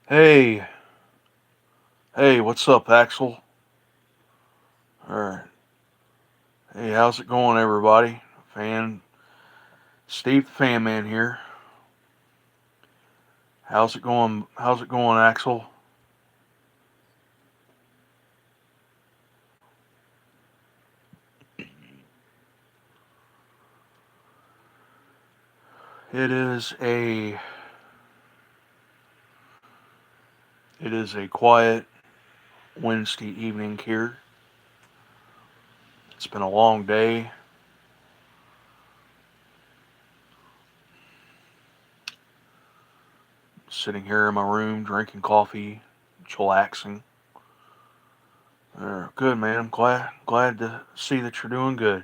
Hey, hey, what's up, Axel? Alright. Hey, how's it going, everybody? Fan, Steve the Fan Man here. How's it going? How's it going, Axel? It is a it is a quiet Wednesday evening here. It's been a long day. Sitting here in my room, drinking coffee, chillaxing. Good, man. I'm glad to see that you're doing good.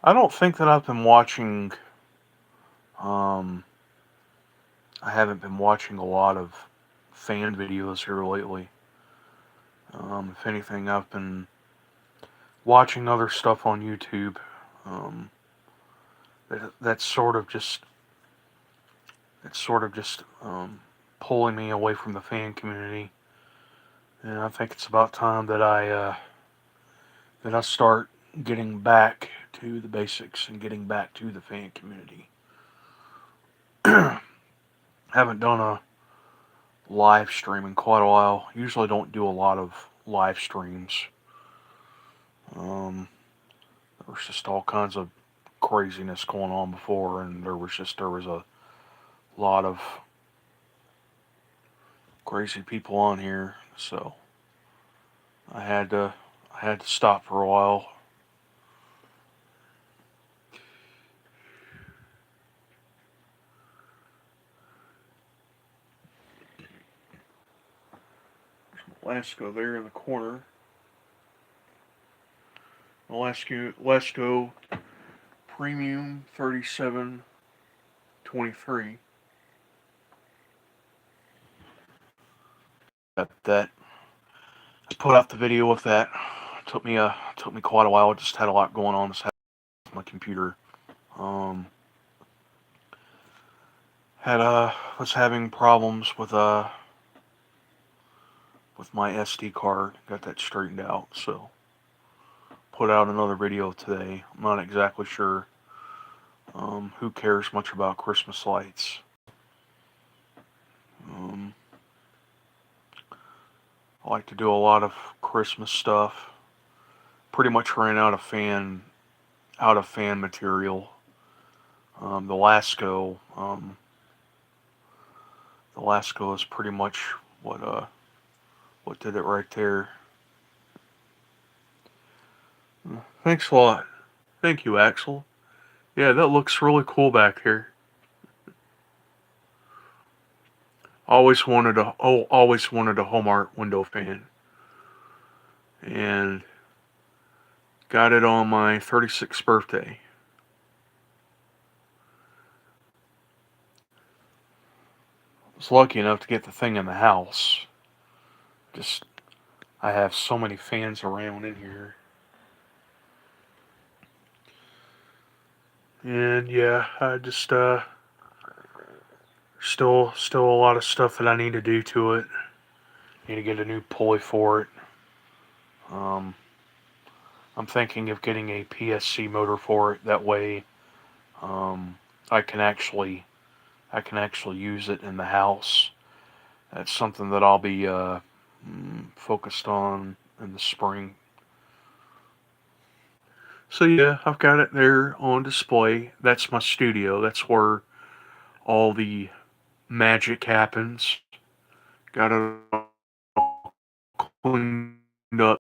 I don't think that I've been watching. Um, I haven't been watching a lot of fan videos here lately. If anything, I've been watching other stuff on YouTube. Um, that's sort of just pulling me away from the fan community, and I think it's about time that I start getting back to the basics and getting back to the fan community. Haven't done a live stream in quite a while. Usually don't do a lot of live streams. Um, there was just all kinds of craziness going on before, and there was a lot of crazy people on here, so I had to I had to stop for a while. Lasco there in the corner. Lasco Premium 3723. That I put out the video with that. Took me quite a while. I just had a lot going on with my computer. Um, had was having problems with my SD card. Got that straightened out. So put out another video today. I'm not exactly sure. Who cares much about Christmas lights? Um, I like to do a lot of Christmas stuff. Pretty much ran out of fan material. The Lasco is pretty much what uh what did it right there. Thanks a lot. Thank you, Axel. Yeah, that looks really cool back here. Always wanted a home art window fan, and got it on my 36th birthday. I was lucky enough to get the thing in the house. Just I have so many fans around in here, and yeah, I just still a lot of stuff that I need to do to it. Need to get a new pulley for it. Um, I'm thinking of getting a PSC motor for it. That way, um, I can actually I can actually use it in the house. That's something that I'll be focused on in the spring. So yeah, I've got it there on display. That's my studio. That's where all the magic happens. Got it cleaned up.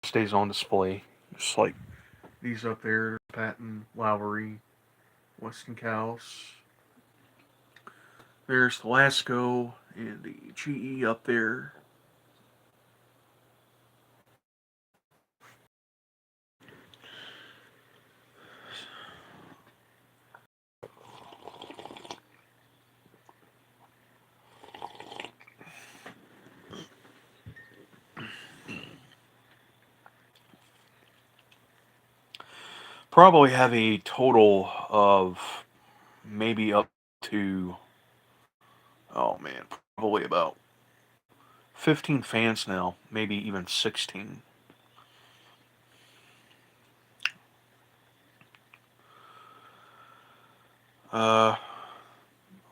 Stays on display. Just like these up there, Patton, Lowry, Westinghouse. There's the Lasco and the GE up there. Probably have a total of maybe up to, oh man, probably about 15 fans now, maybe even 16. Uh,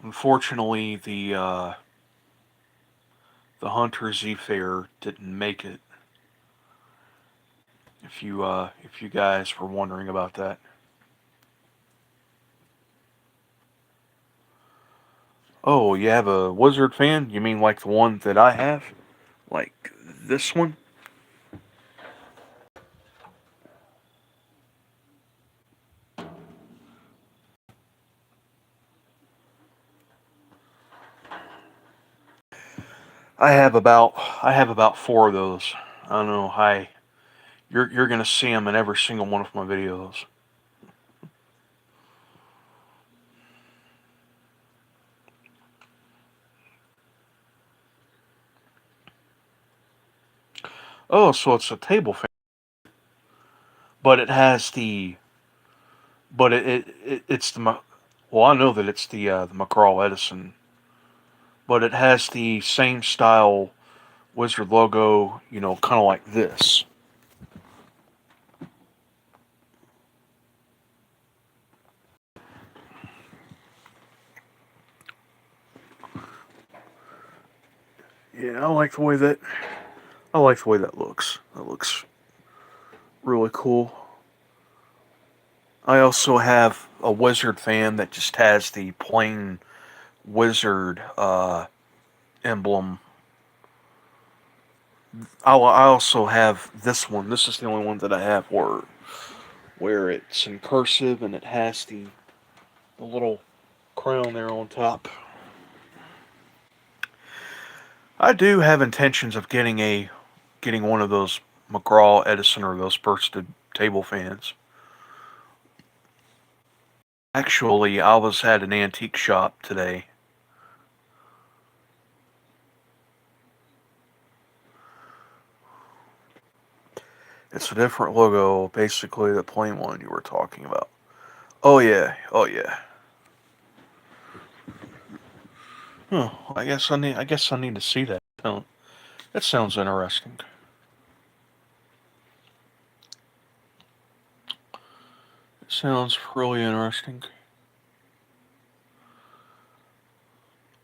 Unfortunately, the Hunter Z Fair didn't make it. If you guys were wondering about that. Oh, you have a Wizard fan? You mean like the one that I have? Like this one? I have about four of those. I don't know. You're gonna see them in every single one of my videos. Oh, so it's a table fan, but it has the but it's the well, I know that it's the McCraw Edison, but it has the same style Wizard logo. You know, kind of like this. Yeah, I like the way that looks. That looks really cool. I also have a Wizard fan that just has the plain Wizard emblem. I also have this one. This is the only one that I have where it's in cursive and it has the little crown there on top. I do have intentions of getting one of those McGraw Edison or those bursted table fans. Actually, I was at an antique shop today. It's a different logo, basically the plain one you were talking about. Oh yeah, oh yeah. Oh, I guess I need to see that. Oh, that sounds interesting. It sounds really interesting.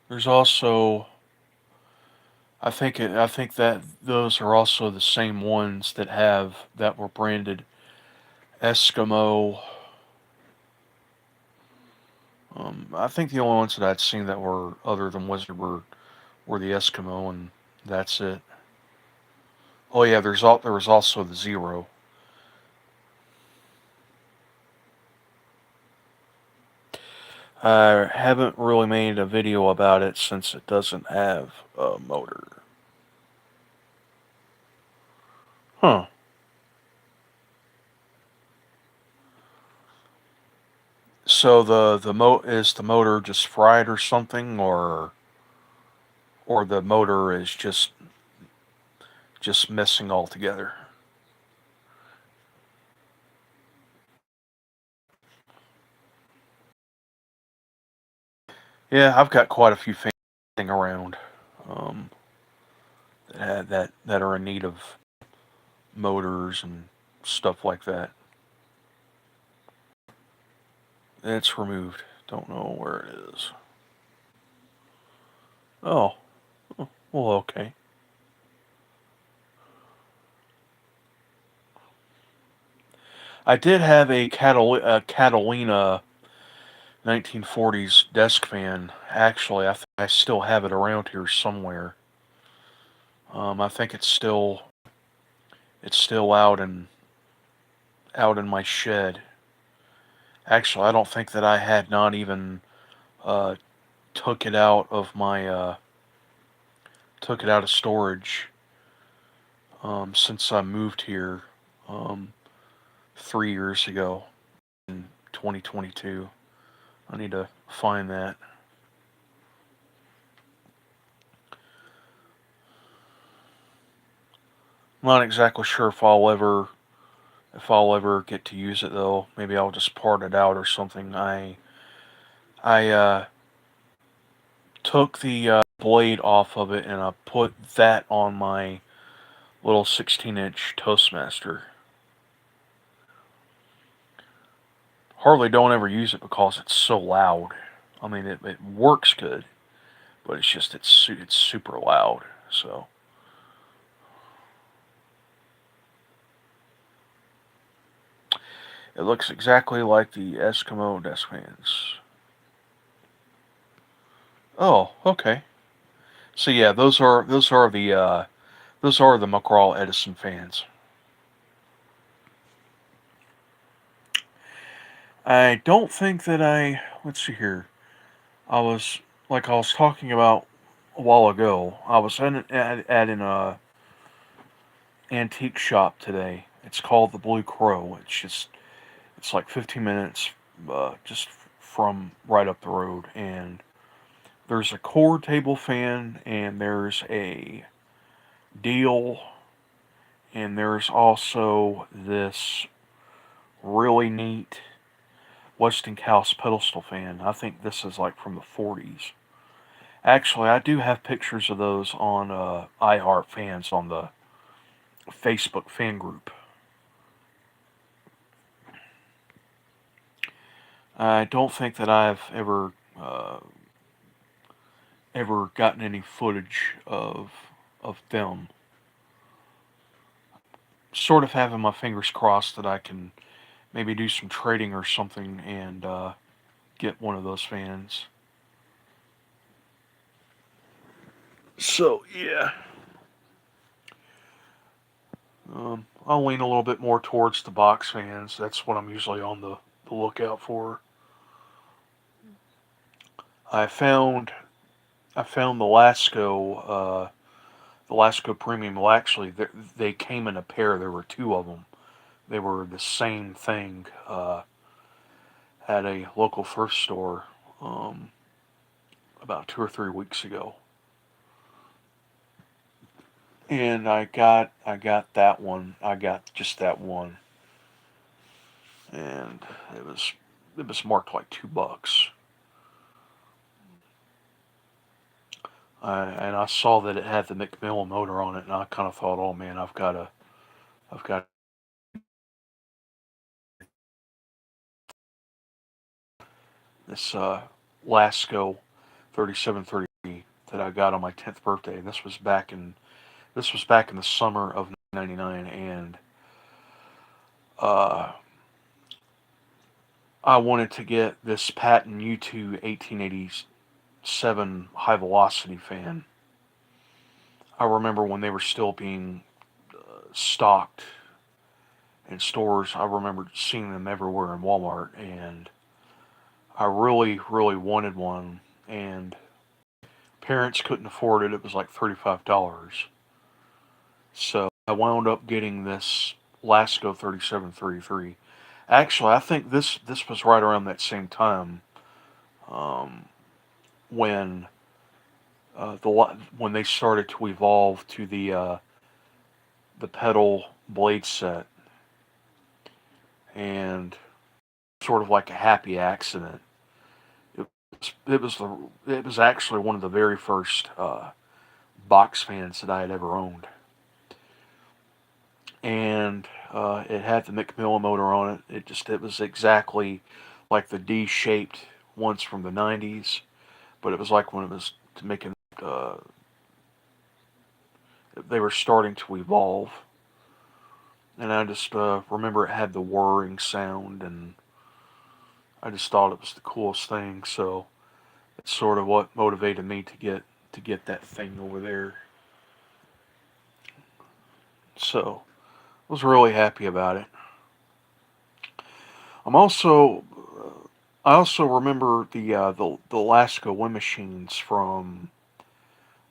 There's also I think that those are also the same ones that were branded Eskimo. I think the only ones that I'd seen that were other than Wizard were the Eskimo, and that's it. Oh yeah, there was also the Zero. I haven't really made a video about it since it doesn't have a motor. Huh. So the motor just fried or something, or the motor is just missing altogether. Yeah, I've got quite a few things around um, that are in need of motors and stuff like that. It's removed. Don't know where it is. Oh, well, okay. I did have a Catalina 1940s desk fan. Actually, I still have it around here somewhere. I think it's still out in my shed. Actually, I don't think that I had not even uh, took it out of my took it out of storage since I moved here um, 3 years ago in 2022. I need to find that. I'm not exactly sure if I'll If I'll ever get to use it though, maybe I'll just part it out or something. I took the blade off of it and I put that on my little 16-inch Toastmaster. Hardly don't ever use it because it's so loud. I mean, it works good, but it's super loud. So it looks exactly like the Eskimo desk fans. Oh, okay. So yeah, those are the McGraw Edison fans. I don't think that I. Let's see here. I was like I was talking about a while ago. I was at an antique shop today. It's called the Blue Crow. It's like 15 minutes just from right up the road, and there's a core table fan, and there's a deal, and there's also this really neat Westinghouse pedestal fan. I think this is like from the 40s. Actually, I do have pictures of those on iHeart Fans on the Facebook fan group. I don't think that I've ever gotten any footage of them. Sort of having my fingers crossed that I can maybe do some trading or something and get one of those fans. So yeah, I'll lean a little bit more towards the box fans. That's what I'm usually on the lookout for. I found I found the Lasco Premium. Well, actually, they came in a pair. There were two of them. They were the same thing at a local thrift store um, about 2 or 3 weeks ago, and I got that one. I got just that one, and it was marked like $2. And I saw that it had the McMillan motor on it, and I kind of thought, oh man, I've got this Lasco 3730 that I got on my 10th birthday, and this was back in the summer of 1999, and uh, I wanted to get this Patton U2 1887 high velocity fan. I remember when they were still being stocked in stores. I remember seeing them everywhere in Walmart, and I really wanted one, and parents couldn't afford it. It was like $35. So I wound up getting this Lasco 3733. Actually, I think this was right around that same time um, when the when they started to evolve to the pedal blade set, and sort of like a happy accident. It was it was actually one of the very first box fans that I had ever owned, and it had the McMillan motor on it. It was exactly like the D-shaped ones from the '90s, but it was like when it was making uh, they were starting to evolve, and I just remember it had the whirring sound, and I just thought it was the coolest thing. So it's sort of what motivated me to get that thing over there. So I was really happy about it. I'm also I also remember the Alaska wind machines from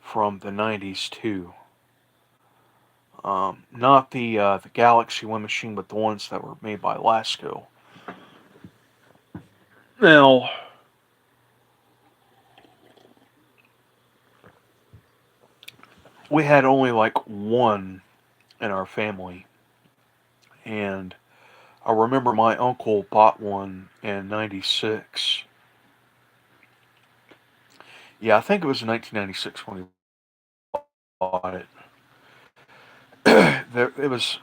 the '90s too. Not the Galaxy wind machine, but the ones that were made by Lasco. Now we had only like one in our family, and I remember my uncle bought one in '96. Yeah, I think it was in 1996 when he bought it. It was,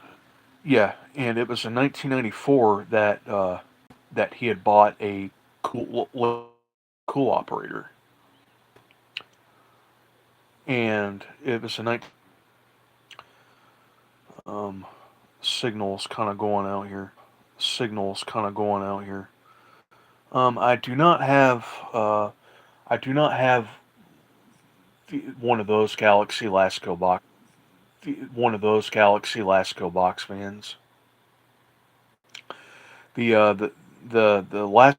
yeah, and it was in 1994 that he had bought a cool operator, and it was a night. Um, signals kind of going out here. Signals kind of going out here. I do not have. I do not have one of those Galaxy Lasco box fans. The uh, the the last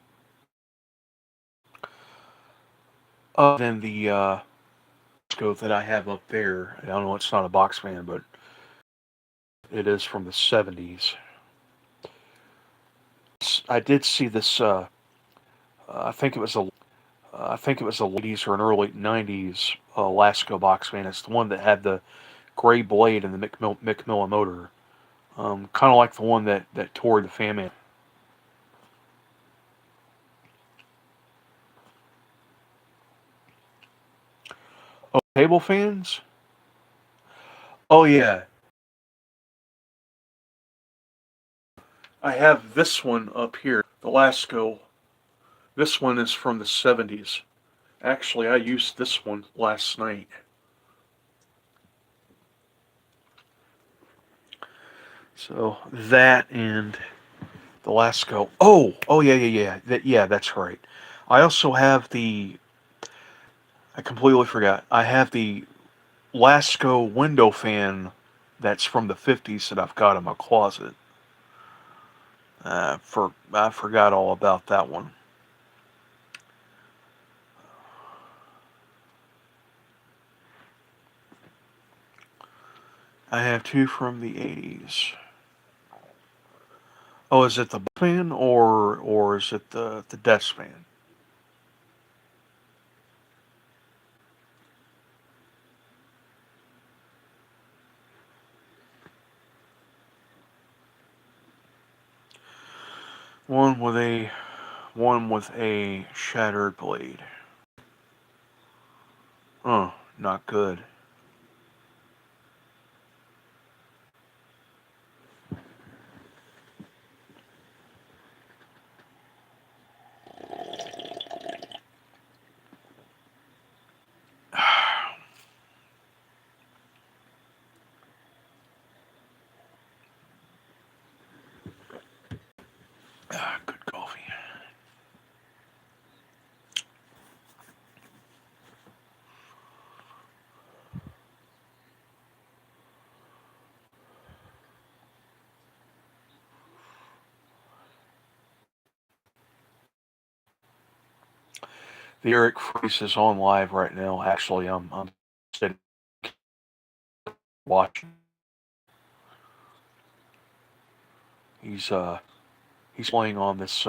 than the Lasco that I have up there. I don't know. It's not a box fan, but it is from the '70s. I did see this. I think it was a I think it was a '80s or an early '90s Lasco box fan. It's the one that had the gray blade and the McMillan motor, kind of like the one that toured the Fan Man. Oh, table fans? Oh yeah, I have this one up here, the Lasco. This one is from the '70s. Actually, I used this one last night. So that and the Lasco. Oh yeah. Yeah, that's right. I also have the. I completely forgot. I have the Lasco window fan that's from the '50s that I've got in my closet. I forgot all about that one. I have two from the '80s. Oh, is it the fan or is it the desk fan? One with a one with a shattered blade. Oh, not good. Good coffee. The Eric Freeze is on live right now. Actually, I'm sitting watching. He's uh he's playing on this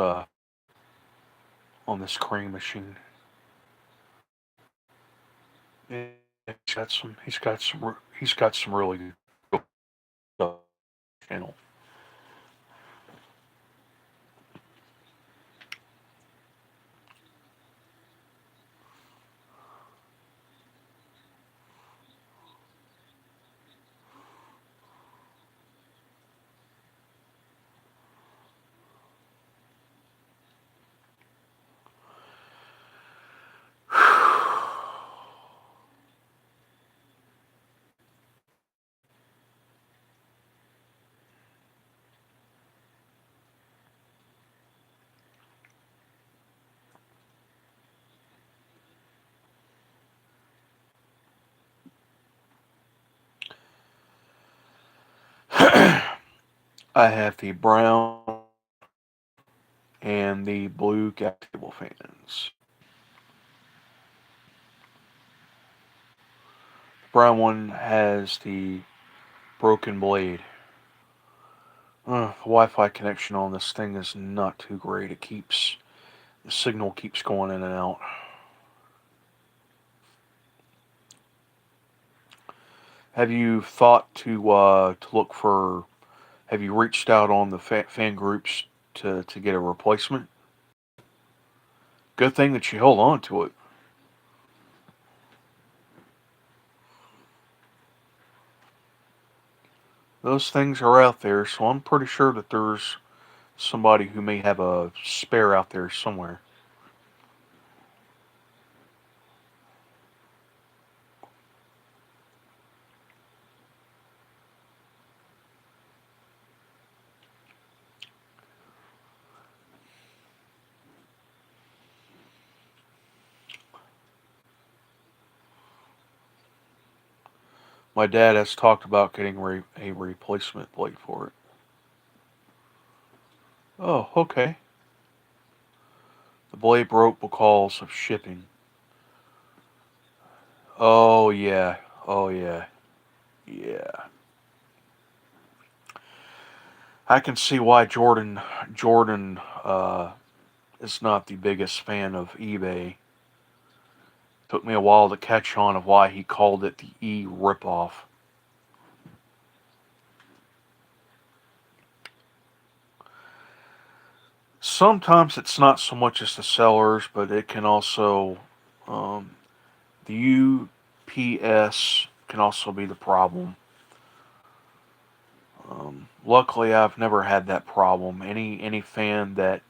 crane machine. Yeah, he's got some really good stuff. Channel. I have the brown and the blue gas table fans. The brown one has the broken blade. The Wi-Fi connection on this thing is not too great. The signal keeps going in and out. Have you thought to look for Have you reached out on the fan groups to get a replacement? Good thing that you held on to it. Those things are out there, so I'm pretty sure that there's somebody who may have a spare out there somewhere. My dad has talked about getting a replacement blade for it. Oh, okay. The blade broke because of shipping. Oh yeah. Oh yeah. Yeah. I can see why Jordan is not the biggest fan of eBay. Took me a while to catch on of why he called it the E ripoff. Sometimes it's not so much as the sellers, but it can also um, the UPS can also be the problem. Luckily, I've never had that problem. Any fan that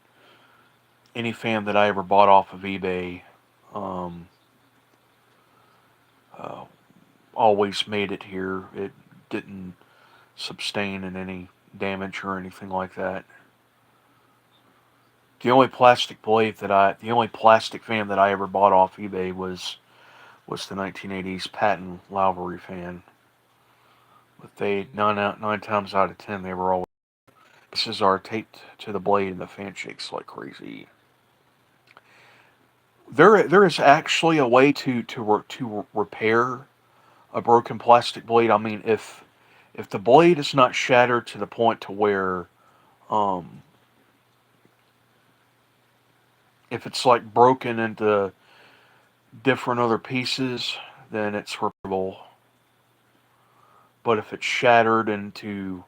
I ever bought off of eBay um, uh, always made it here. It didn't sustain in any damage or anything like that. The only plastic fan that I ever bought off eBay was the 1980s patent Lowry fan. But they nine times out of 10 they were always pieces are taped to the blade and the fan shakes like crazy. There is actually a way to repair a broken plastic blade. I mean, if the blade is not shattered to the point to where um, if it's like broken into different other pieces, then it's repairable. But if it's shattered into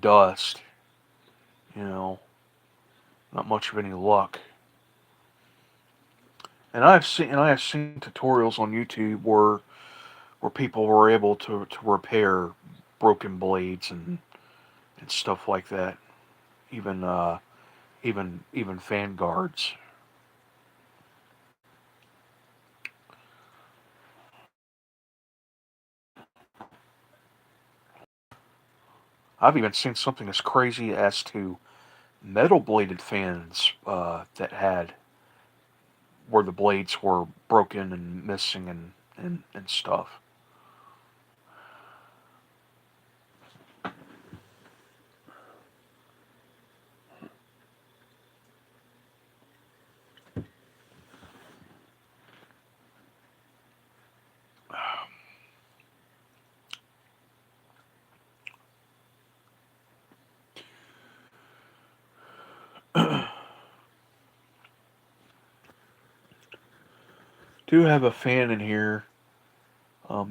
dust, you know, not much of any luck. And I have seen tutorials on YouTube where people were able to repair broken blades and stuff like that. Even even fan guards. I've even seen something as crazy as to metal bladed fans that had where the blades were broken and missing and stuff. Do have a fan in here.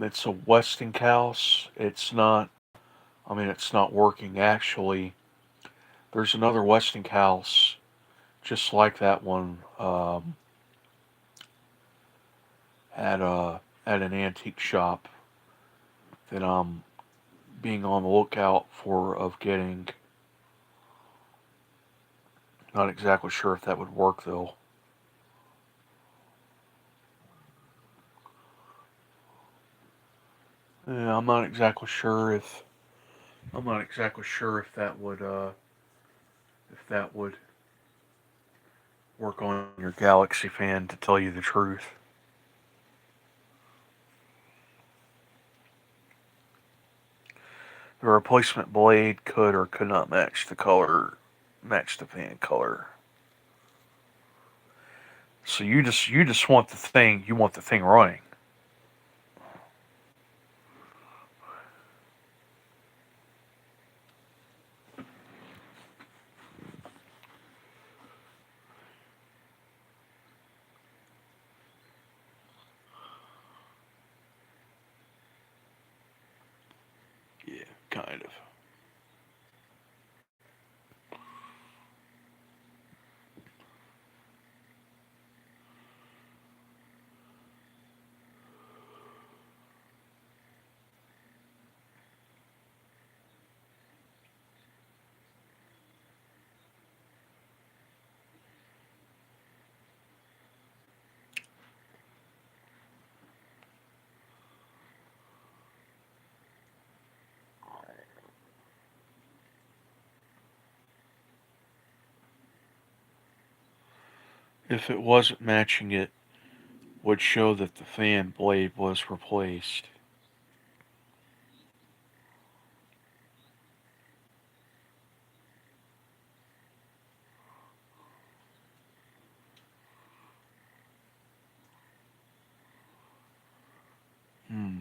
It's a Westinghouse. It's not. I mean, it's not working actually. There's another Westinghouse just like that one at an antique shop that I'm being on the lookout for of getting. Not exactly sure if that would work though. Yeah, I'm not exactly sure if that would work on your Galaxy fan to tell you the truth. The replacement blade could or could not match the fan color. So you just want the thing running. Yeah. kind of. If it wasn't matching, it would show that the fan blade was replaced. Hmm.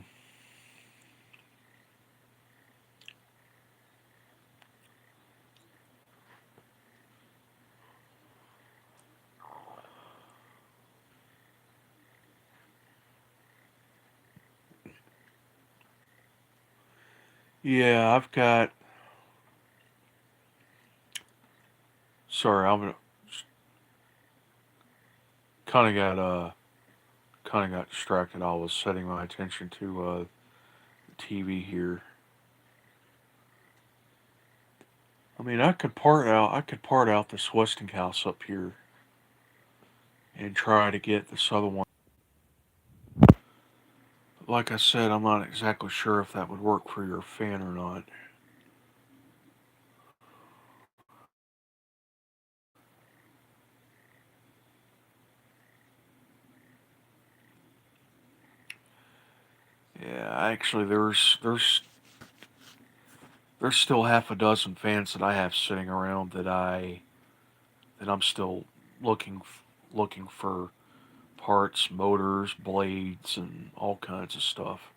Yeah, I've got. Sorry, I'm gonna kind of got distracted. I was setting my attention to the TV here. I mean, I could part out this Westinghouse up here and try to get this other one. Like I said, I'm not exactly sure if that would work for your fan or not. Yeah, actually, there's still half a dozen fans that I have sitting around that I'm still looking looking for parts, motors, blades, and all kinds of stuff.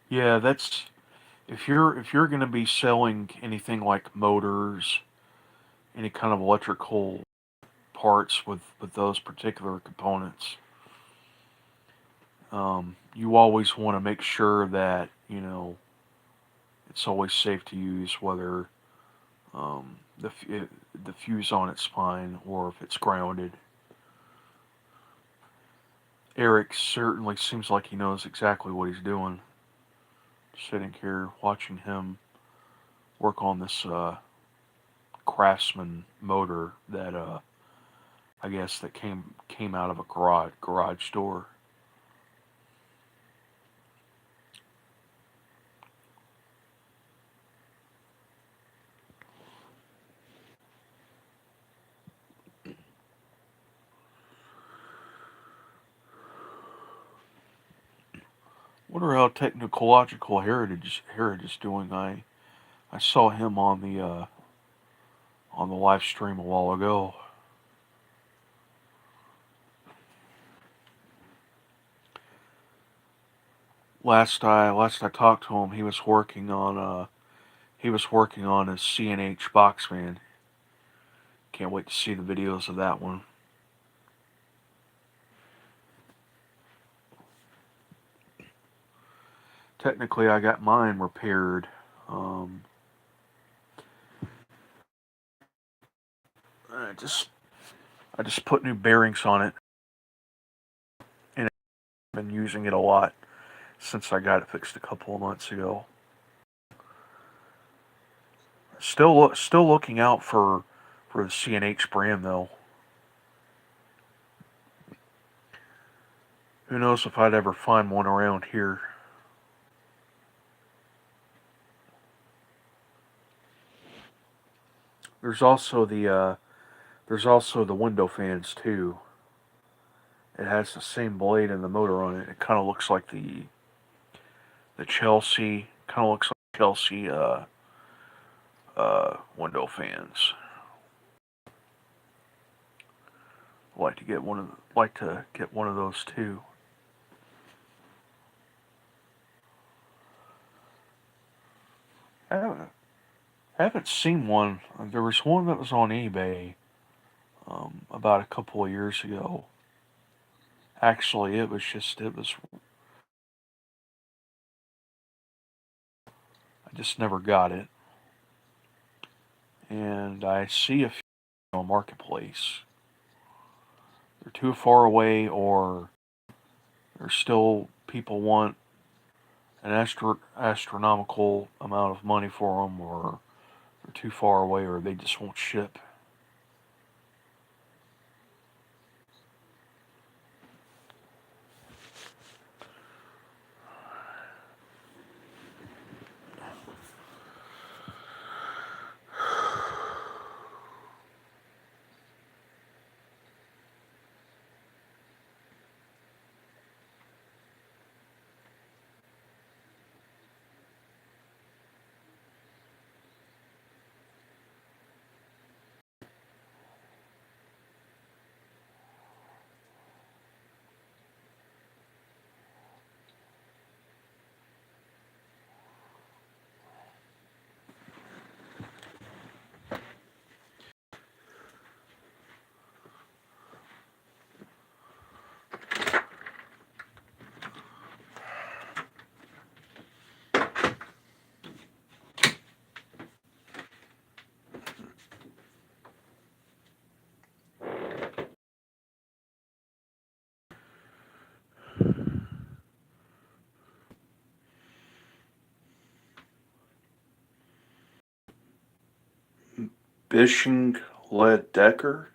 Yeah, that's if you're going to be selling anything like motors, any kind of electrical parts with those particular components, you always want to make sure that it's always safe to use, whether the fuse on its fine or if it's grounded. Eric certainly seems like he knows exactly what he's doing. Sitting here watching him work on this Craftsman motor that I guess that came out of a garage door. Wonder how technological heritage is doing. I saw him on the live stream a while ago. Last I talked to him, he was working on his CNH Boxman. Can't wait to see the videos of that one. Technically, I got mine repaired. I just put new bearings on it, and I've been using it a lot since I got it fixed a couple of months ago. Still looking out for the C&H brand though. Who knows if I'd ever find one around here. There's also the window fans too. It has the same blade and the motor on it. It kind of looks like the Chelsea. Kind of looks like Chelsea window fans. Like to get one of those too. I haven't seen one. There was one that was on eBay about a couple of years ago. Actually, it was. I just never got it, and I see a few on Marketplace. They're too far away, or there's still people want an astronomical amount of money for them, or they're too far away, or they just won't ship. Bishing Led Decker?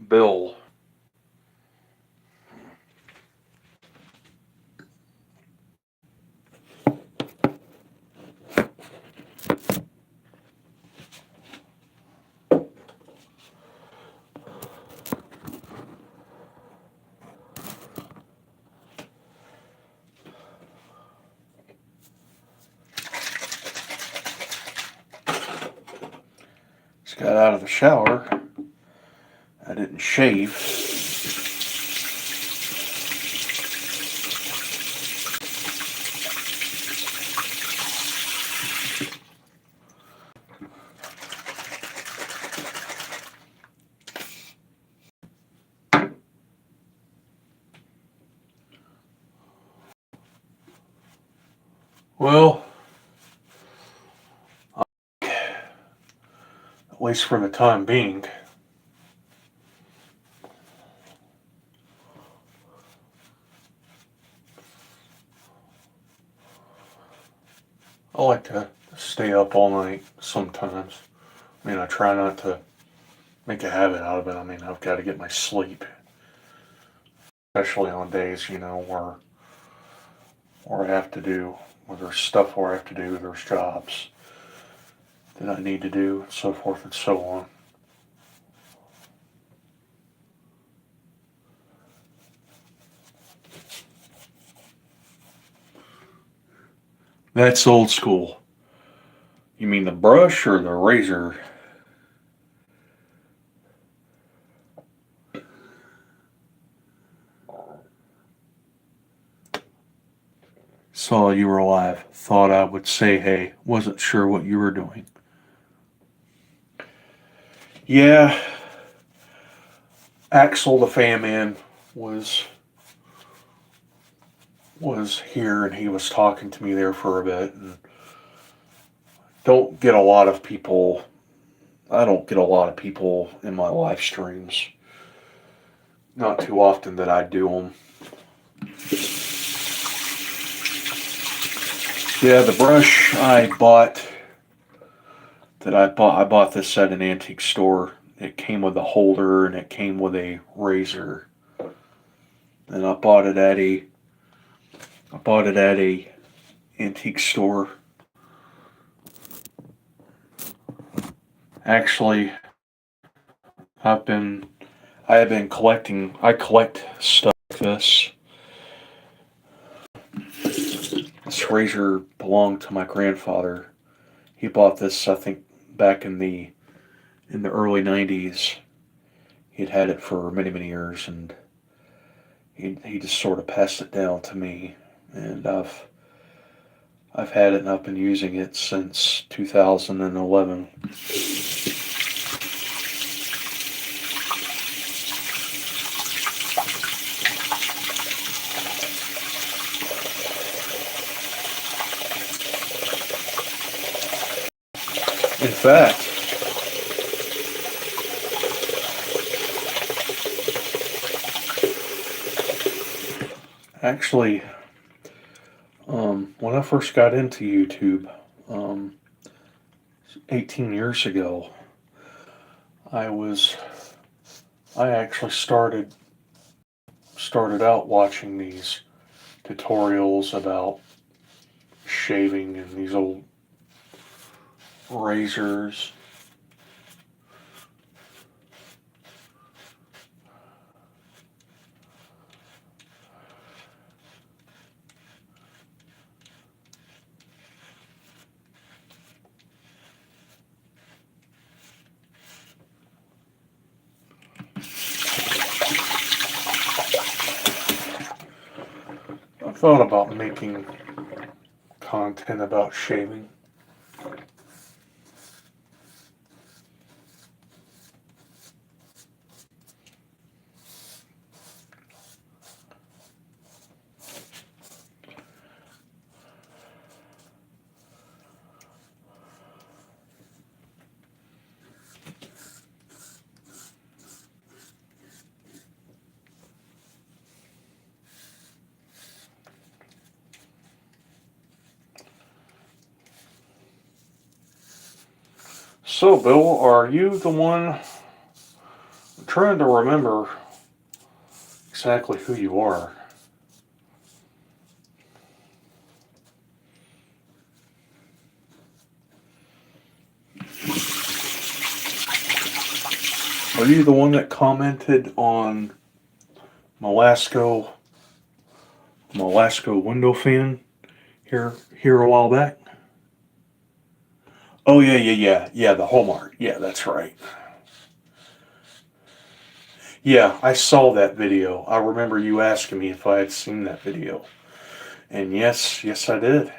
Bill. Just got out of the shower. I didn't shave. Well, at least for the time being. I like to stay up all night sometimes. I mean, I try not to make a habit out of it. I mean, I've got to get my sleep, especially on days, where I have to do, where there's stuff where I have to do, there's jobs that I need to do, and so forth and so on. That's old school. You mean the brush or the razor? Saw you were alive. Thought I would say hey. Wasn't sure what you were doing. Yeah, Axel the Fan Man was was here and he was talking to me there for a bit. And don't get a lot of people. I don't get a lot of people in my live streams. Not too often that I do them. Yeah, the brush I bought this at an antique store. It came with a holder and it came with a razor. And I bought it at a antique store. Actually, I've been I have been collecting. I collect stuff like this. This razor belonged to my grandfather. He bought this, I think, back in the early '90s. He'd had it for many many years, and he just sort of passed it down to me, and I've had it and I've been using it since 2011. In fact, actually, when I first got into YouTube, um, 18 years ago, I was I actually started out watching these tutorials about shaving and these old razors. I thought about making content about shaving. So, Bill, are you the one? I'm trying to remember exactly who you are. Are you the one that commented on Molasco window fan here a while back? Oh yeah, the Hallmark. Yeah, that's right. Yeah, I saw that video. I remember you asking me if I had seen that video. And yes I did.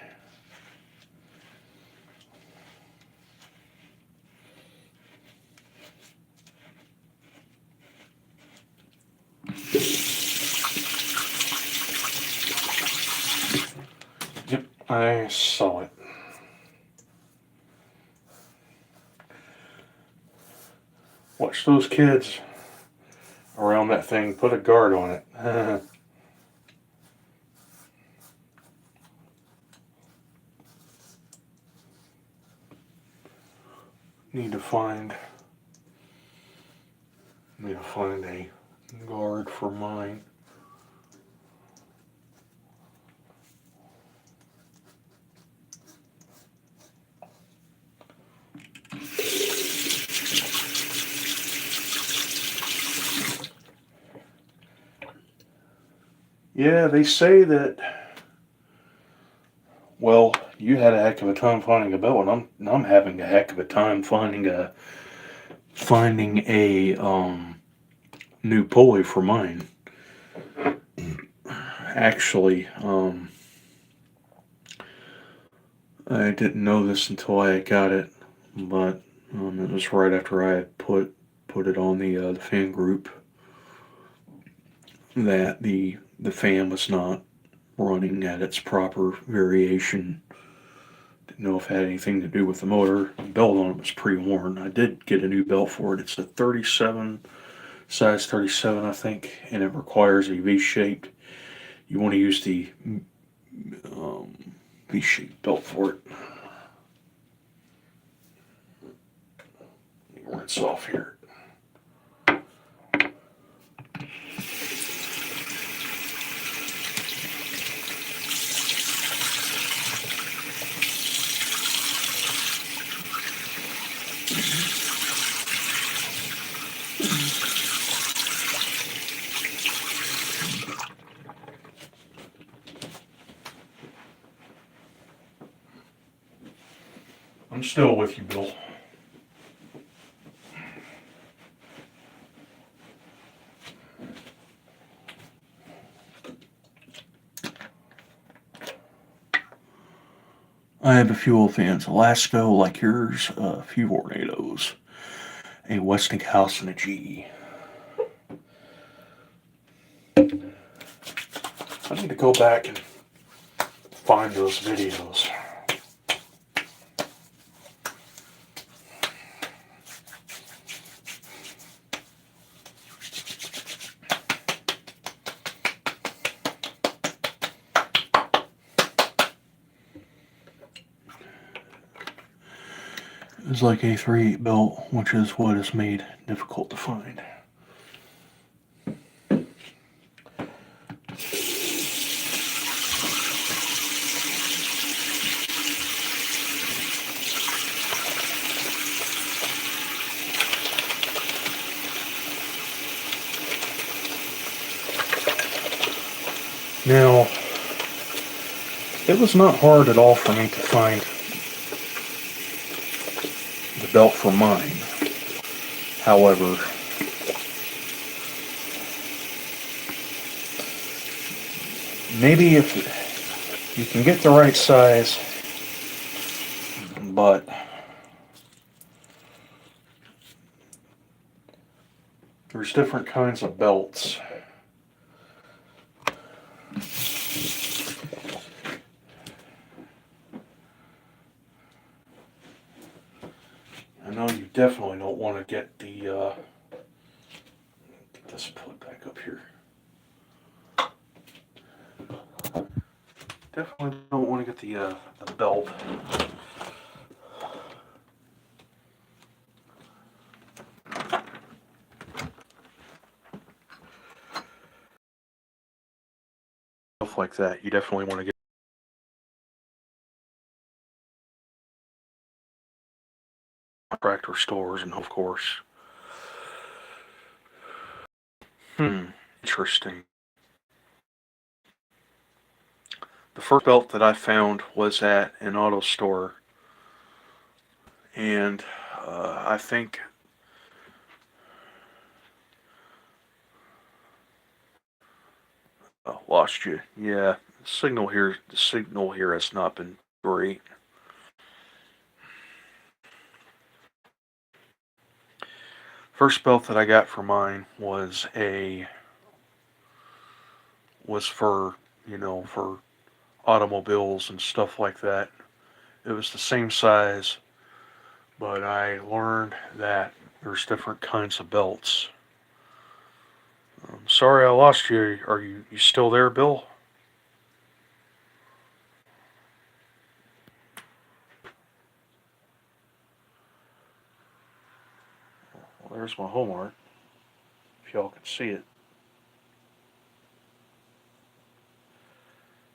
Yep, I saw it. Watch those kids around that thing. Put a guard on it. Need to find need to find a guard for mine. Yeah, they say that. Well, you had a heck of a time finding a belt, and I'm having a heck of a time finding a new pulley for mine. Actually, I didn't know this until I got it, but it was right after I had put it on the fan group. that the fan was not running at its proper variation. Didn't know if it had anything to do with the motor. The belt on it was pre-worn. I did get a new belt for it. It's a 37, size 37, I think, and it requires a V-shaped. You want to use the um, V-shaped belt for it. Rinse off here. I'm still with you, Bill. I have a few old fans. Alaska, like yours, a few tornadoes, a Westinghouse, and a GE. I need to go back and find those videos. It's like a 3/8 belt, which is what is made difficult to find. Now, it was not hard at all for me to find the belt for mine. However, maybe if you can get the right size, but there's different kinds of belts. I know you definitely don't want to get the get this plug back up here. Definitely don't want to get the belt. Stuff like that. You definitely want to get tractor stores, and of course. Interesting. The first belt that I found was at an auto store, and I think lost you. Yeah, the signal here has not been great. First belt that I got for mine was for for automobiles and stuff like that. It was the same size, but I learned that there's different kinds of belts. Sorry I lost you. Are you still there, Bill? Well, there's my home art. If y'all can see it.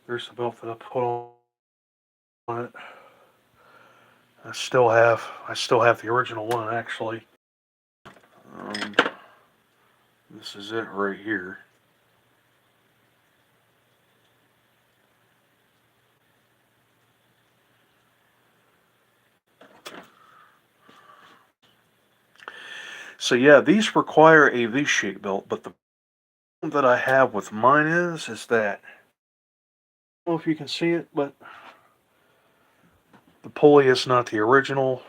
There's the belt that I put on it. I still have the original one actually. Um, this is it right here. So yeah, these require a V-shaped belt, but the problem that I have with mine is that I don't know if you can see it, but the pulley is not the original.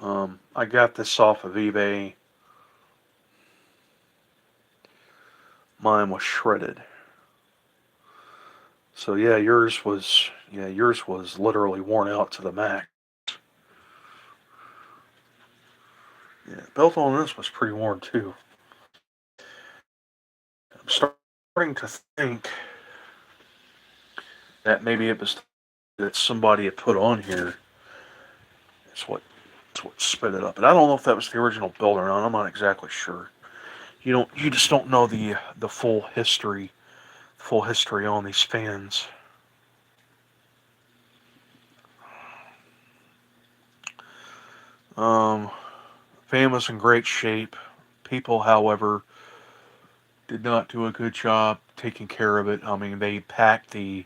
I got this off of eBay. mine was shredded. So yours was literally worn out to the max. Yeah, belt on this was pretty worn too. I'm starting to think that maybe it was that somebody had put on here. It's what sped it up. And I don't know if that was the original build or not. I'm not exactly sure. You just don't know the full history on these fans. Um, Fan was in great shape. People, however, did not do a good job taking care of it. I mean, they packed the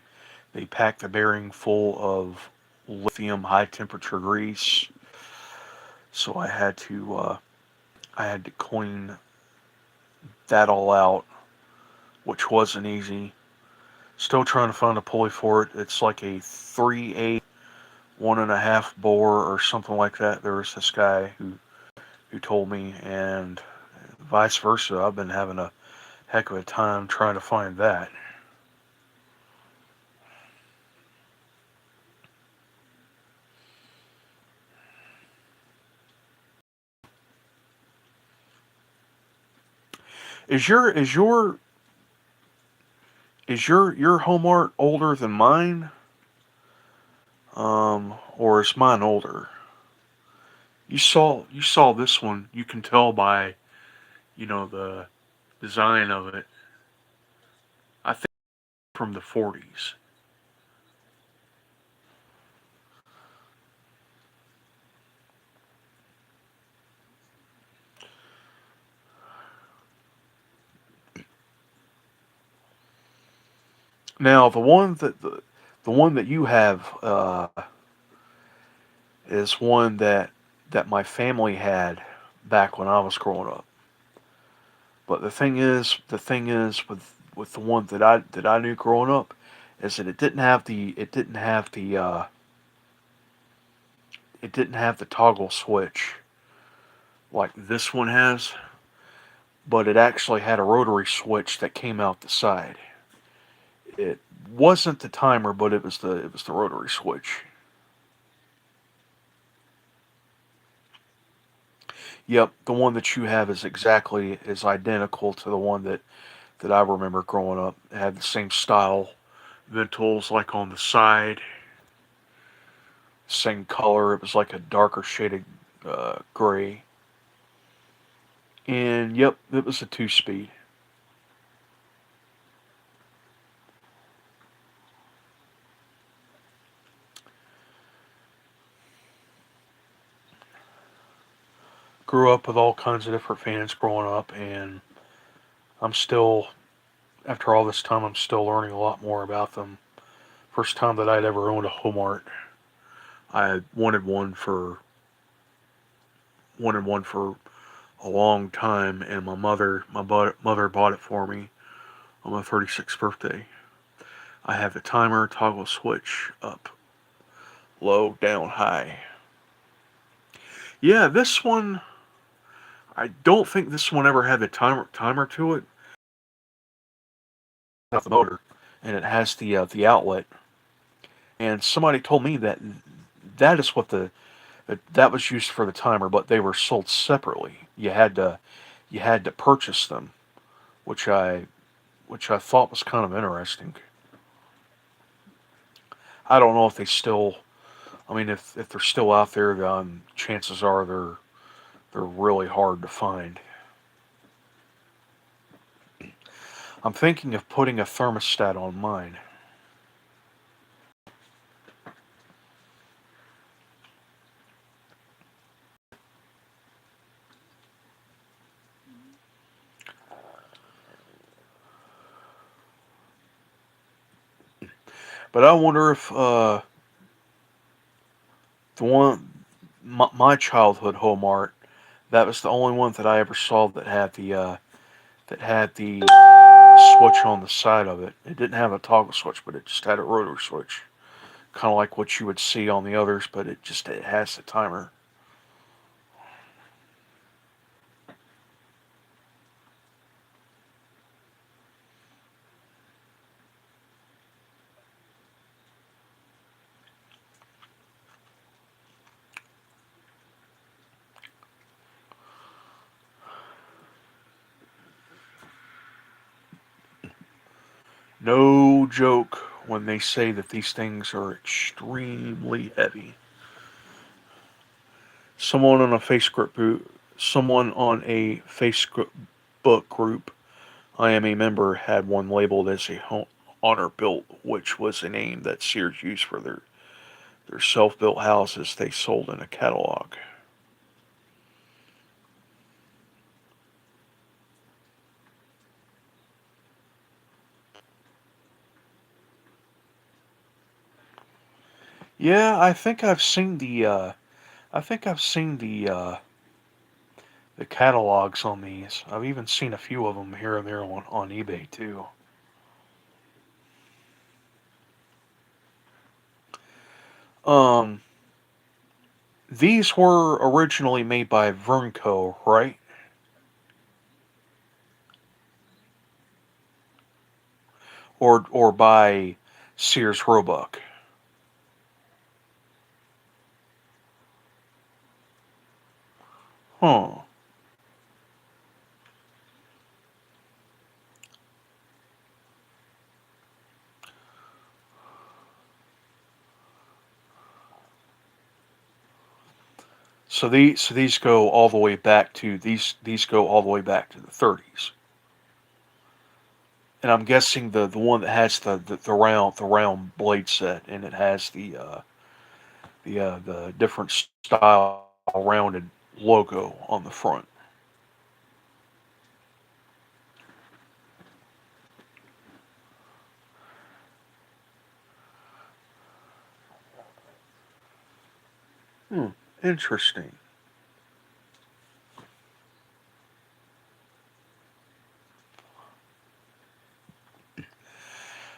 bearing full of lithium high temperature grease, so I had to clean that all out, which wasn't easy. Still trying to find a pulley for it. It's like a 3/8, 1.5 bore or something like that. There was this guy who told me, and vice versa. I've been having a heck of a time trying to find that. Is your home art older than mine? Or is mine older? You saw this one. You can tell by the design of it. I think from the 40s. Now the one that you have is one that my family had back when I was growing up. But the thing is with the one that I knew growing up is that it didn't have the toggle switch like this one has, but it actually had a rotary switch that came out the side. It wasn't the timer, but it was the rotary switch. Yep, the one that you have is identical to the one that I remember growing up. It had the same style ventils like on the side, same color. It was like a darker shaded gray. And yep, it was a 2 speed. Grew up with all kinds of different fans growing up, and I'm still, after all this time, I'm still learning a lot more about them. First time that I'd ever owned a home art, I wanted one for a long time, and my mother bought it for me on my 36th birthday. I have the timer toggle switch up, low, down, high. Yeah, this one, I don't think this one ever had the timer to it. Not the motor, and it has the outlet. And somebody told me that is what that was used for the timer, but they were sold separately. You had to purchase them, which I thought was kind of interesting. I don't know if they still. I mean, if they're still out there, chances are they're really hard to find. I'm thinking of putting a thermostat on mine, but I wonder if the one my childhood home art, that was the only one that I ever saw that had the switch on the side of it. It didn't have a toggle switch, but it just had a rotary switch, kind of like what you would see on the others, but it has the timer. No joke when they say that these things are extremely heavy. Someone on a Facebook group I am a member had one labeled as a honor built, which was a name that Sears used for their self built houses they sold in a catalog. Yeah, I think I've seen the catalogs on these. I've even seen a few of them here and there on eBay too. Um, these were originally made by Vernco, right? Or by Sears Roebuck. Huh. So these go all the way back to these go all the way back to the 30s. And I'm guessing the one that has the round blade set and it has the different style rounded logo on the front. Hmm, interesting.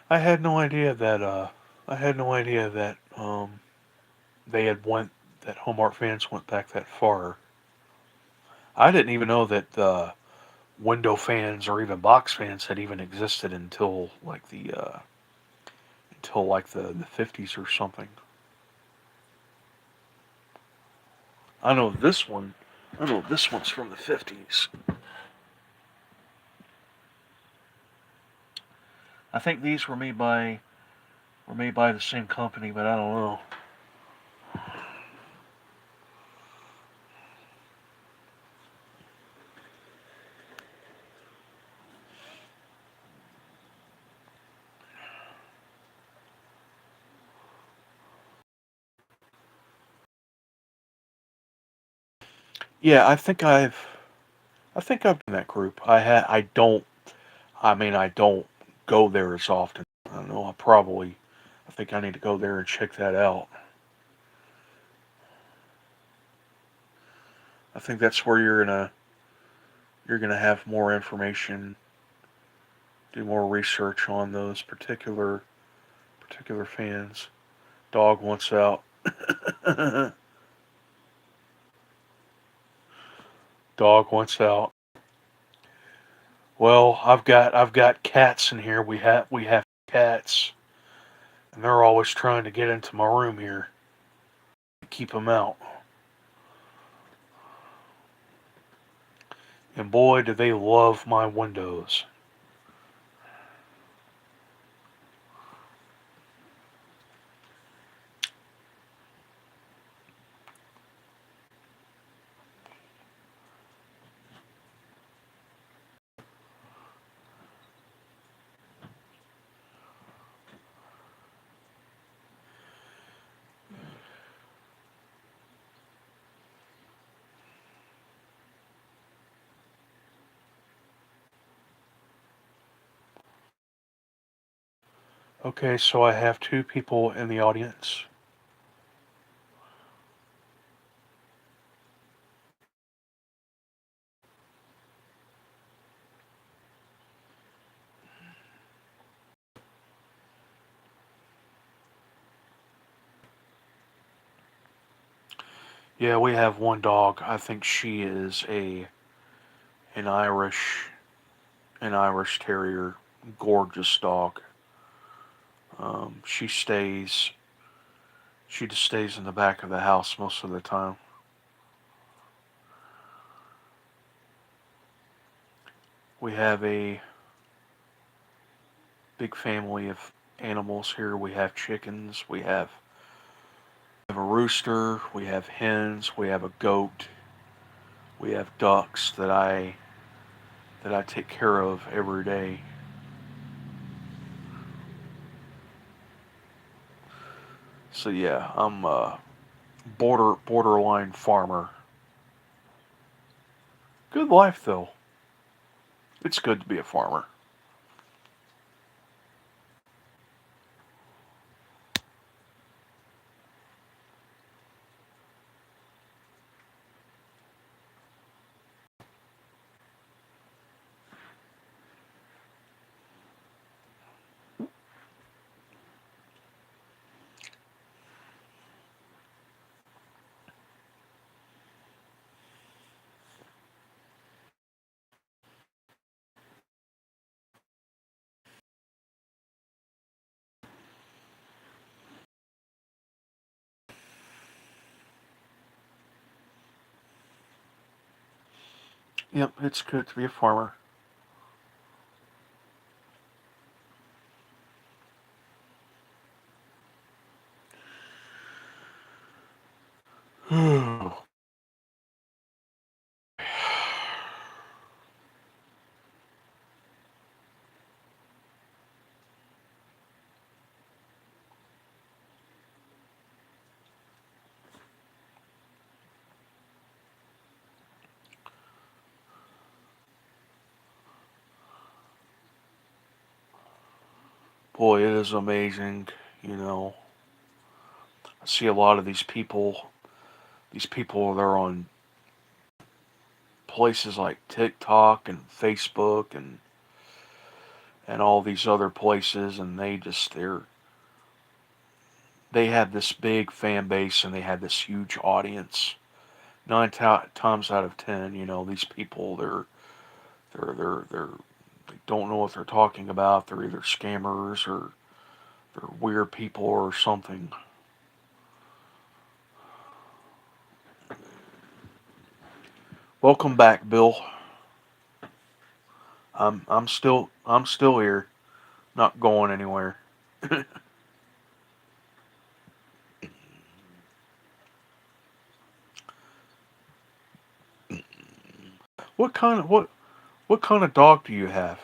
I had no idea that I had no idea that they had went that Home Art fans went back that far. I didn't even know that window fans or even box fans had even existed until like the 50s or something. I know this one. I know this one's from the 50s. I think these were made by the same company, but I don't know. Yeah, I think I've been in that group. I don't I don't go there as often. I don't know. I think I need to go there and check that out. I think that's where you're gonna have more information, do more research on those particular fans. Dog wants out. Dog wants out. Well, I've got cats in here. We have cats, and they're always trying to get into my room here. Keep them out. And boy, do they love my windows. Okay, so I have two people in the audience. Yeah, we have one dog. I think she is a an Irish an Irish Terrier, gorgeous dog. Um, she stays she just stays in the back of the house most of the time. We have big family of animals here. We have chickens, we have a rooster, we have hens, we have a goat, we have ducks that I take care of every day. So yeah, I'm a borderline farmer. Good life though. It's good to be a farmer. Yep, it's good to be a farmer. Boy, it is amazing. You know, I see a lot of these people. These people, they're on places like TikTok and Facebook and all these other places, and they have this big fan base and they have this huge audience. Times out of 10, these people they're they don't know what they're talking about. They're either scammers or they're weird people or something. Welcome back, Bill. I'm still here, not going anywhere. What kind of dog do you have?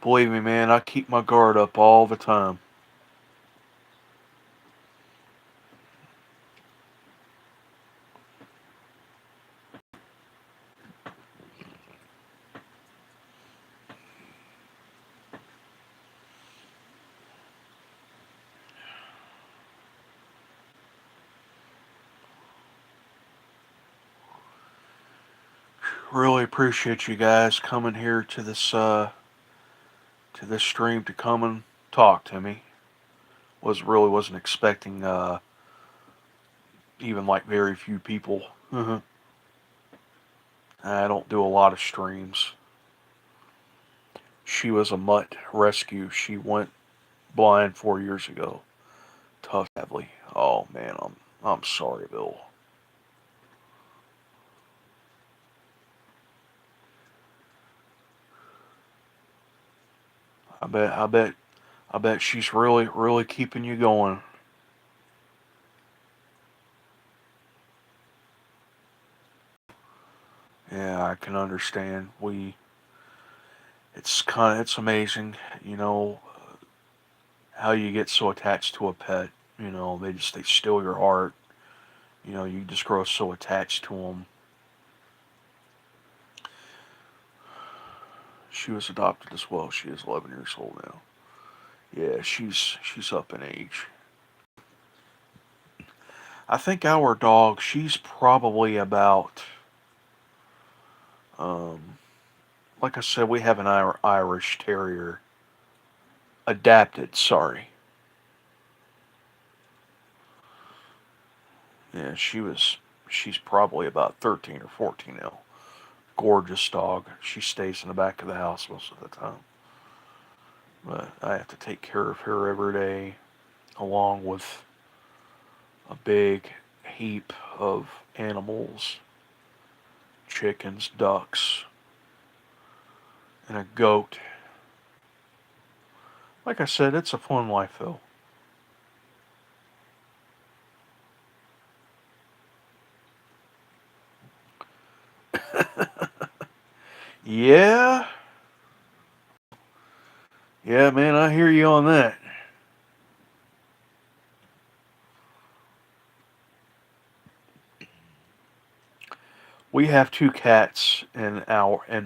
Believe me, man, I keep my guard up all the time. Really appreciate you guys coming here to this stream to come and talk to me. Wasn't expecting even like very few people. I don't do a lot of streams. She was a mutt rescue. She went blind 4 years ago. Tough, sadly. Oh man, I'm sorry, Bill. I bet she's really keeping you going. Yeah, I can understand. It's amazing, you know, how you get so attached to a pet. They steal your heart. You just grow so attached to them. She was adopted as well. She is 11 years old now. Yeah, she's up in age. I think our dog, she's probably about, um, like I said, we have an Irish Terrier adapted. Sorry. Yeah, she's probably about 13 or 14 now. Gorgeous dog. She stays in the back of the house most of the time. But I have to take care of her every day, along with a big heap of animals chickens, ducks, and a goat. Like I said, it's a fun life though. Yeah, yeah, man, I hear you on that. We have two cats in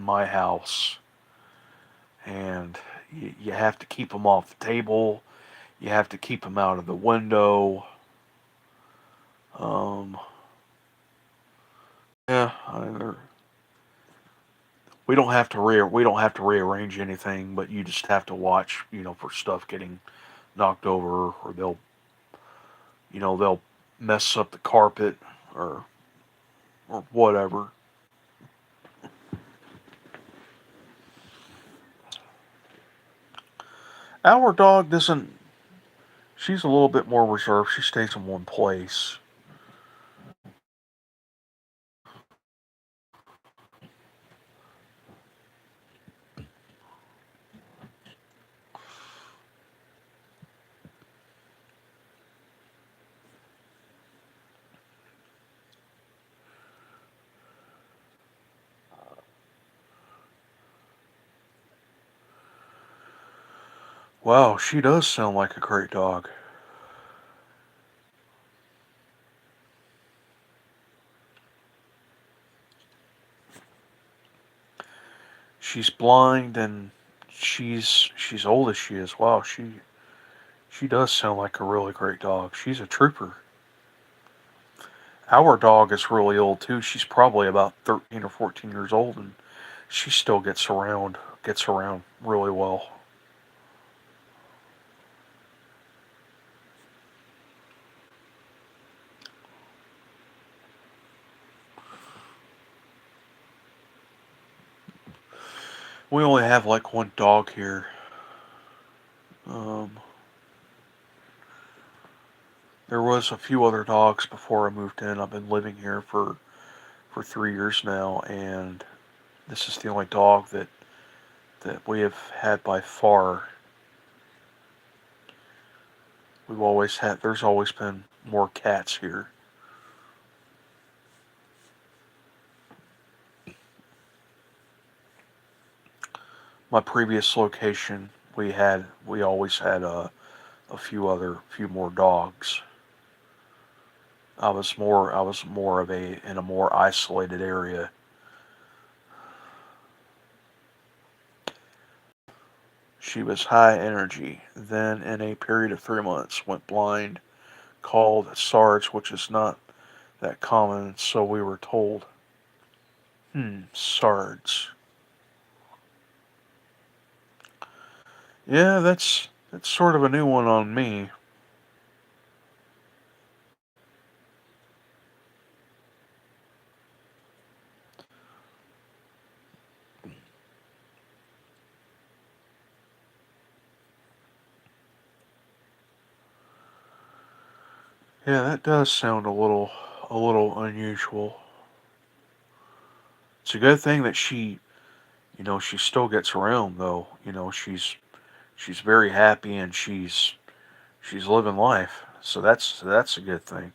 my house, and you have to keep them off the table. You have to keep them out of the window. Um, yeah, we don't have to rearrange anything, but you just have to watch, for stuff getting knocked over, or they'll mess up the carpet, or whatever. Our dog doesn't. She's a little bit more reserved. She stays in one place. Wow, she does sound like a great dog. She's blind and she's old as she is. Wow, she does sound like a really great dog. She's a trooper. Our dog is really old too. She's probably about 13 or 14 years old, and she still gets around really well. We only have like one dog here. Um, there was a few other dogs before I moved in. I've been living here for 3 years now, and this is the only dog that we have had by far. There's always been more cats here. My previous location, we always had a few more dogs. I was more of a in a more isolated area. She was high energy. Then, in a period of 3 months, went blind, called SARS, which is not that common, so we were told. SARS. Yeah, that's sort of a new one on me. Yeah, that does sound a little unusual. It's a good thing that she still gets around though. She's very happy, and she's living life. So that's a good thing.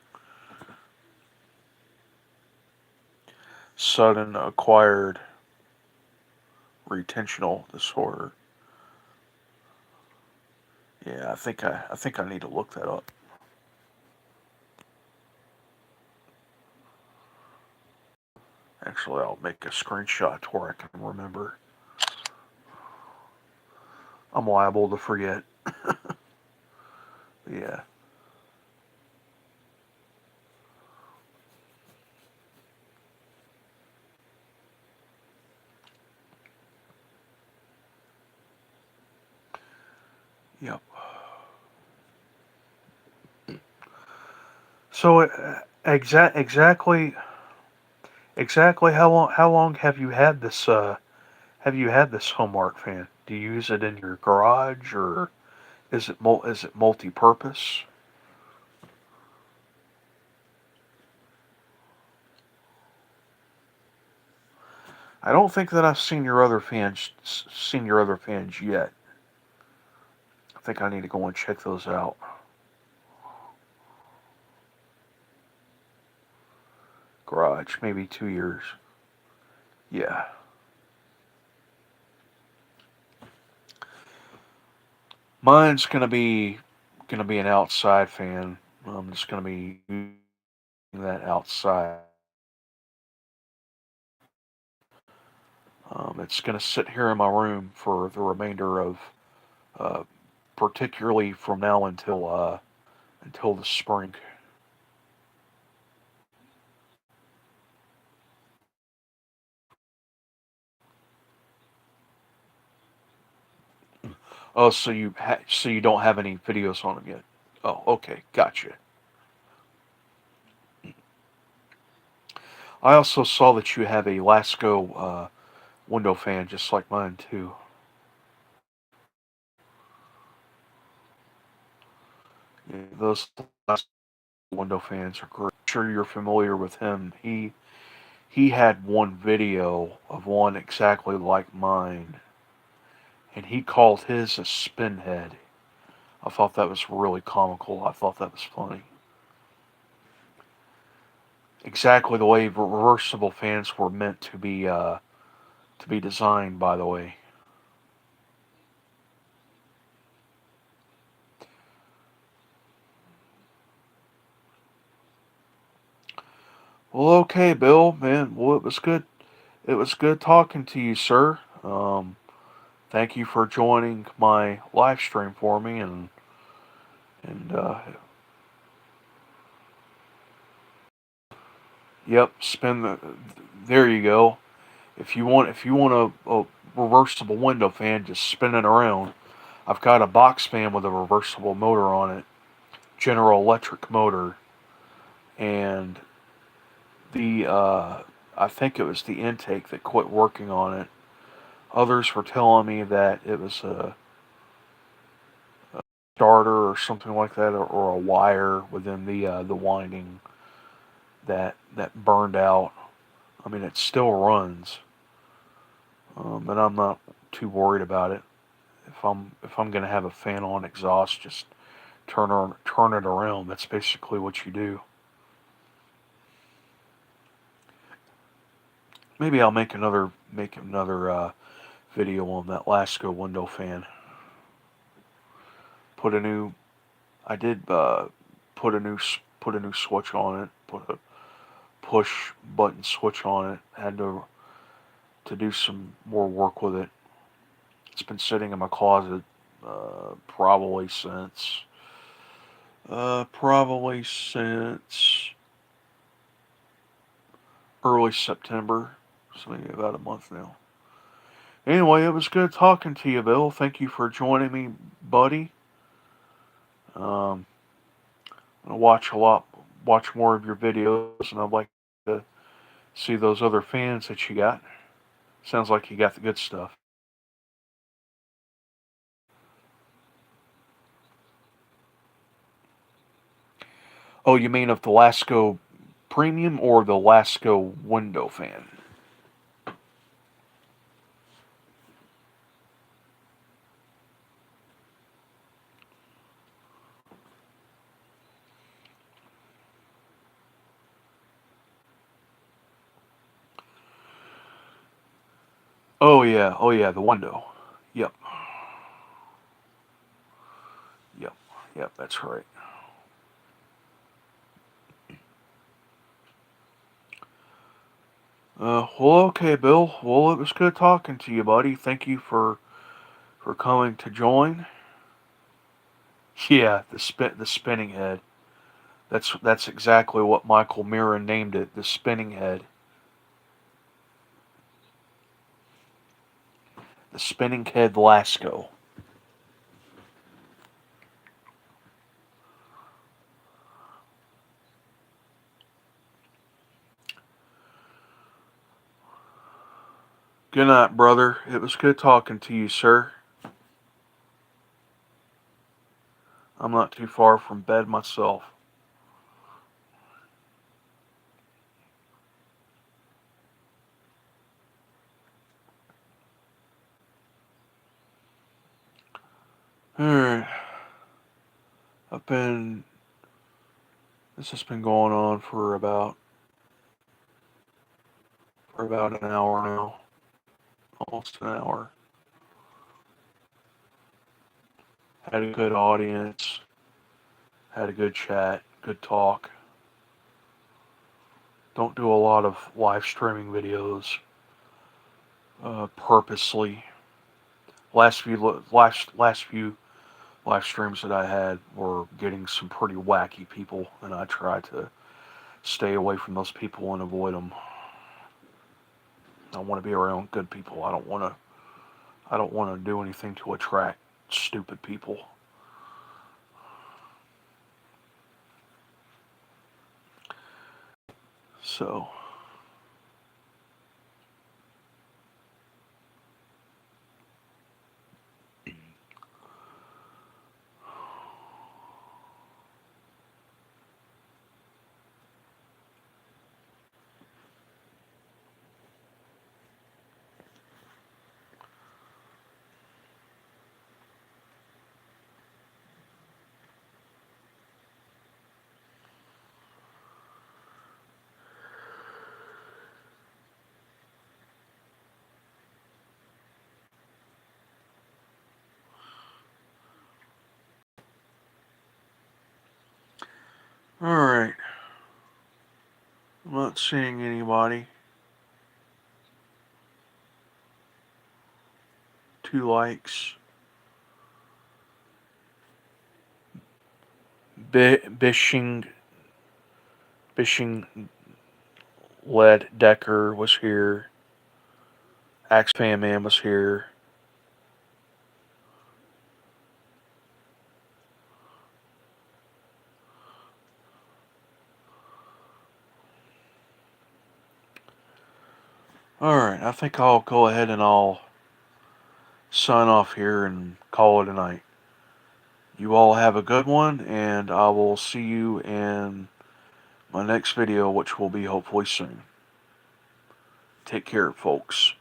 Sudden acquired retentional disorder. Yeah, I think I need to look that up. Actually, I'll make a screenshot to where I can remember. I'm liable to forget. Yeah. Yep. So exactly how long have you had this home art fan? Do you use it in your garage, or is it multi-purpose? I don't think that I've seen your other fans yet. I think I need to go and check those out. Garage, maybe 2 years. Yeah. Mine's gonna be an outside fan. I'm just gonna be that outside. It's gonna sit here in my room for the remainder of, uh, particularly from now until the spring. Oh, so you don't have any videos on them yet? Oh, okay, gotcha. I also saw that you have a Lasco window fan, just like mine too. Yeah, those Lasco window fans are great. I'm sure you're familiar with him. He had one video of one exactly like mine, and he called his a spin head. I thought that was really comical. I thought that was funny. Exactly the way reversible fans were meant to be designed, by the way. Well, okay, Bill, man. Well, it was good. It was good talking to you, sir. Thank you for joining my live stream for me, and yep, spin the. There you go. If you want a reversible window fan, just spin it around. I've got a box fan with a reversible motor on it, General Electric motor, and the I think it was the intake that quit working on it. Others were telling me that it was a starter or something like that, or a wire within the winding that burned out. I mean, it still runs, and I'm not too worried about it. If I'm gonna have a fan on exhaust, just turn it around. That's basically what you do. Maybe I'll make another video on that Lasco window fan. Put a new I did put a new put a new switch on it. Put a push button switch on it. Had to do some more work with it. It's been sitting in my closet probably since early September. So maybe about a month now. Anyway, it was good talking to you, Bill. Thank you for joining me, buddy. Um, I watch more of your videos, and I'd like to see those other fans that you got. Sounds like you got the good stuff. Oh, you mean of the Lasco Premium or the Lasco Window Fan? Oh yeah, the window. Yep, yep, yep. That's right. Well, okay, Bill. Well, it was good talking to you, buddy. Thank you for coming to join. Yeah, the spinning head. That's exactly what Michael Mirren named it. The spinning head. The spinning head Lasco. Good night, brother. It was good talking to you, sir. I'm not too far from bed myself. Alright. This has been going on for about an hour now. Almost an hour. Had a good audience. Had a good chat. Good talk. Don't do a lot of live streaming videos purposely. Last few live streams that I had were getting some pretty wacky people, and I try to stay away from those people and avoid them. I want to be around good people. I don't want to. I don't want to do anything to attract stupid people. So, alright. I'm not seeing anybody. 2 likes. Bishing Led Decker was here. SteveTheFanMan was here. Alright, I think I'll go ahead and I'll sign off here and call it a night. You all have a good one, and I will see you in my next video, which will be hopefully soon. Take care, folks.